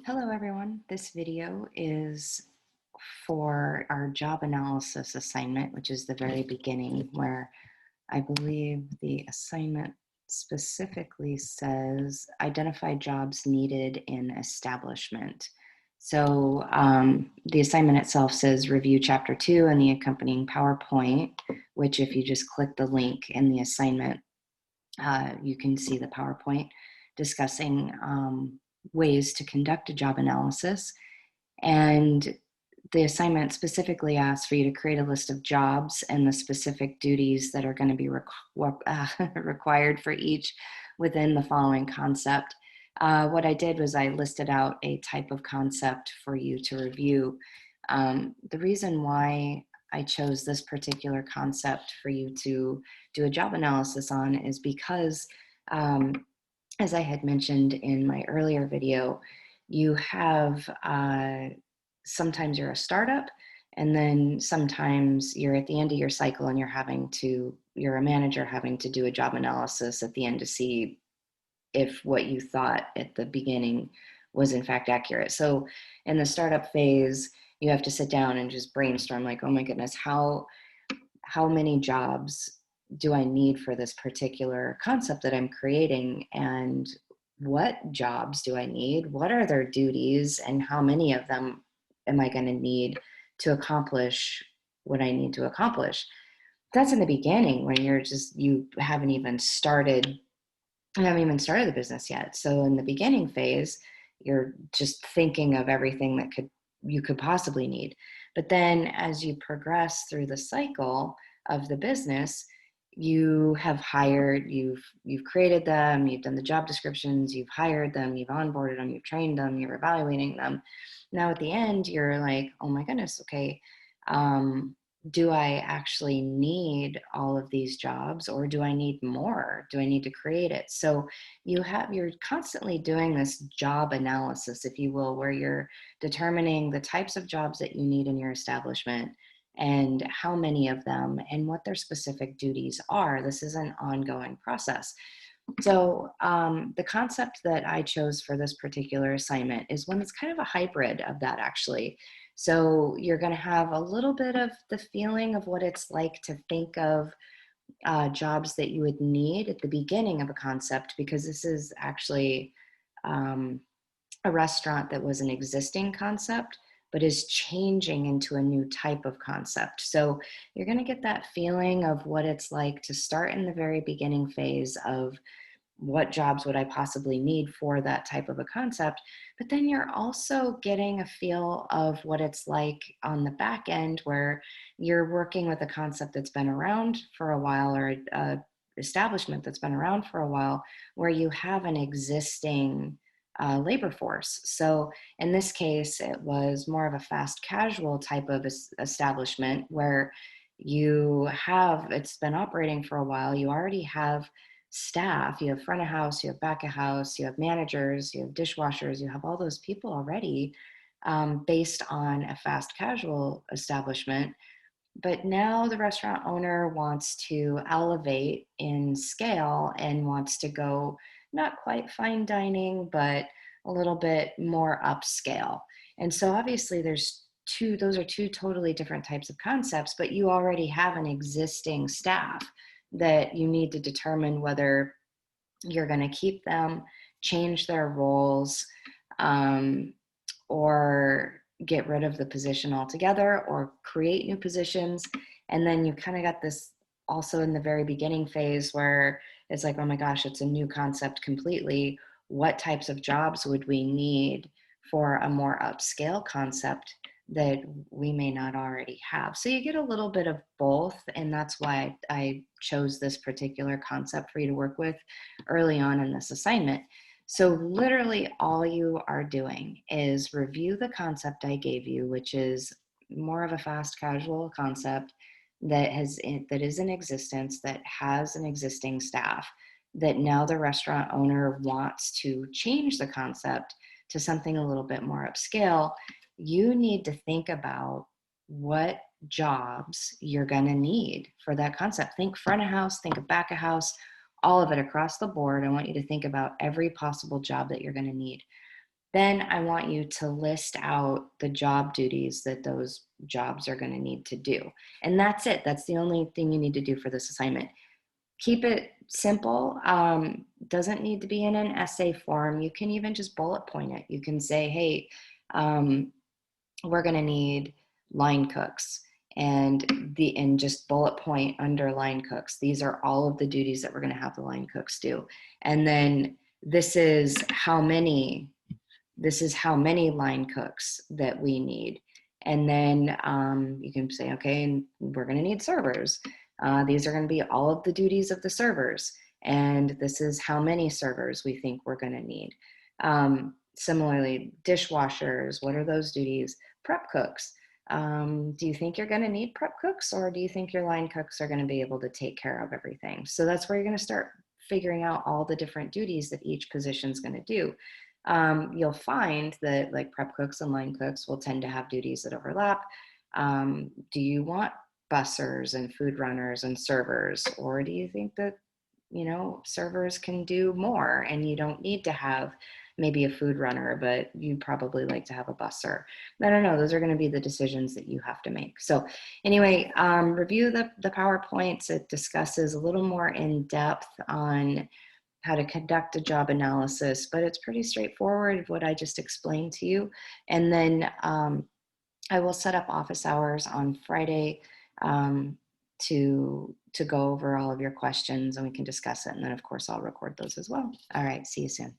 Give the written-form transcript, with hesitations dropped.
Hello everyone. This video is for our job analysis assignment, which is the very beginning, where I believe the assignment specifically says identify jobs needed in establishment. So the assignment itself says review chapter 2 and the accompanying PowerPoint, which if you just click the link in the assignment, you can see the PowerPoint discussing ways to conduct a job analysis. And the assignment specifically asks for you to create a list of jobs and the specific duties that are going to be required for each within the following concept. What I did was I listed out a type of concept for you to review. The reason why I chose this particular concept for you to do a job analysis on is because, as I had mentioned in my earlier video, you have sometimes you're a startup, and then sometimes you're at the end of your cycle and you're a manager having to do a job analysis at the end to see if what you thought at the beginning was in fact accurate. So in the startup phase, you have to sit down and just brainstorm like, oh my goodness, how many jobs do I need for this particular concept that I'm creating? And what jobs do I need? What are their duties? And how many of them am I going to need to accomplish what I need to accomplish? That's in the beginning when you haven't even started the business yet. So in the beginning phase, you're just thinking of everything that you could possibly need. But then as you progress through the cycle of the business, you've created them, you've done the job descriptions, you've hired them, you've onboarded them, you've trained them, you're evaluating them. Now at the end, you're like, oh my goodness, okay, do I actually need all of these jobs, or do I need more? Do I need to create it? So you're constantly doing this job analysis, if you will, where you're determining the types of jobs that you need in your establishment and how many of them and what their specific duties are. This is an ongoing process. So the concept that I chose for this particular assignment is one that's kind of a hybrid of that, actually. So you're going to have a little bit of the feeling of what it's like to think of jobs that you would need at the beginning of a concept, because this is actually um, a restaurant that was an existing concept but is changing into a new type of concept. So you're going to get that feeling of what it's like to start in the very beginning phase of what jobs would I possibly need for that type of a concept. But then you're also getting a feel of what it's like on the back end, where you're working with a concept that's been around for a while, or a establishment that's been around for a while, where you have an existing labor force. So in this case, it was more of a fast casual type of establishment where it's been operating for a while. You already have staff, you have front of house, you have back of house, you have managers, you have dishwashers, you have all those people already, based on a fast casual establishment. But now the restaurant owner wants to elevate in scale and wants to go not quite fine dining, but a little bit more upscale. And so obviously those are two totally different types of concepts, but you already have an existing staff that you need to determine whether you're going to keep them, change their roles, um, or get rid of the position altogether, or create new positions. And then you kind of got this also in the very beginning phase where it's like, oh my gosh, it's a new concept completely. What types of jobs would we need for a more upscale concept that we may not already have? So you get a little bit of both, and that's why I chose this particular concept for you to work with early on in this assignment. So literally all you are doing is review the concept I gave you, which is more of a fast casual concept that is in existence, that has an existing staff, that now the restaurant owner wants to change the concept to something a little bit more upscale. You need to think about what jobs you're going to need for that concept. Think front of house, think of back of house, all of it across the board. I want you to think about every possible job that you're going to need. Then I want you to list out the job duties that those jobs are going to need to do. And that's it. That's the only thing you need to do for this assignment. Keep it simple. Doesn't need to be in an essay form. You can even just bullet point it. You can say, hey, um, we're going to need line cooks, and just bullet point under line cooks. These are all of the duties that we're going to have the line cooks do. And then this is how many line cooks that we need. And then you can say, okay, and we're going to need servers. These are going to be all of the duties of the servers. And this is how many servers we think we're going to need. Similarly, dishwashers, what are those duties? Prep cooks. Do you think you're going to need prep cooks, or do you think your line cooks are going to be able to take care of everything? So that's where you're going to start figuring out all the different duties that each position is going to do. You'll find that like prep cooks and line cooks will tend to have duties that overlap. Do you want bussers and food runners and servers, or do you think that servers can do more and you don't need to have maybe a food runner, but you probably like to have a busser? I don't know. Those are going to be the decisions that you have to make. So anyway, review the PowerPoints. It discusses a little more in depth on how to conduct a job analysis, but it's pretty straightforward what I just explained to you. And then I will set up office hours on Friday to go over all of your questions, and we can discuss it. And then of course I'll record those as well. All right, see you soon.